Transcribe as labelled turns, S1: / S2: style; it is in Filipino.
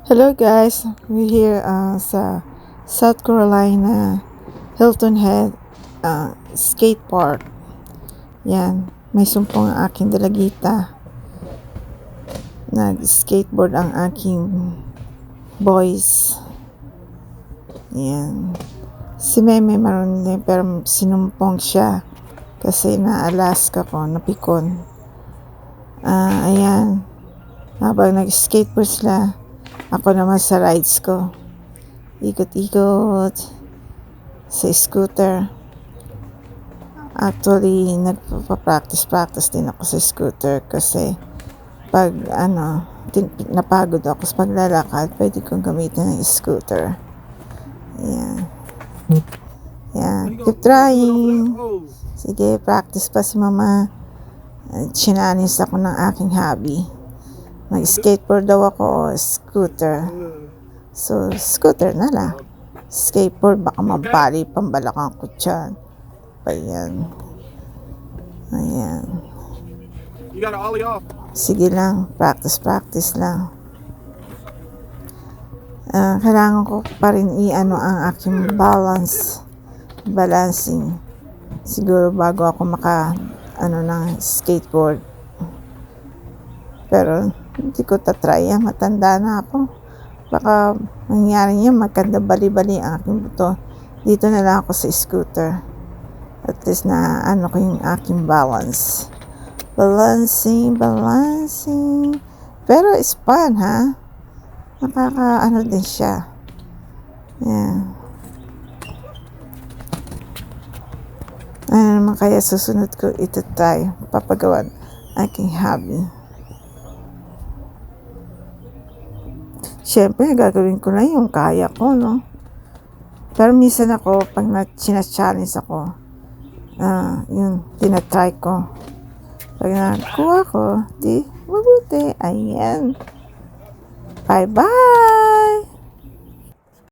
S1: Hello guys, we're here sa South Carolina Hilton Head skate park. Yan, may sumpong ang aking dalagita. Nag-skateboard ang aking boys. Yan. Si Meme maroon din pero sinumpong siya kasi na Alaska po, napikon. Ayan. Habang nag-skateboard sila, ako naman sa rides ko. Ikot-ikot sa scooter. Actually, nagpa-practice din ako sa scooter kasi pag napagod ako sa paglalakad, pwede kong gamitin ng scooter. Ayan. Ayan. Keep trying. Sige, practice pa si mama. Chinanis ako ng aking hobby. Mag-skateboard daw ako o scooter. So, scooter na lang. Skateboard, baka mabali pambalakang ko dyan. Ayan. Ayan. Sige lang, practice lang. Kailangan ko pa rin ang aking balancing. Siguro bago ako ng skateboard. Pero, hindi ko tatry yan. Matanda na ako. Baka mangyari niya, magkanda bali-bali ang aking buto. Dito na lang ako sa scooter. At least na ko yung aking balance. Balancing. Pero it's fun, ha? Nakaka din siya. Yan. Ano naman kaya susunod ko ito tayo. Papagawan aking hobby. Siyempre, gagawin ko lang yung kaya ko, no? Pero minsan ako, pag challenge ako, yun, tinatry ko. Pag nakuha ko, di, mabuti. Ayan. Bye-bye!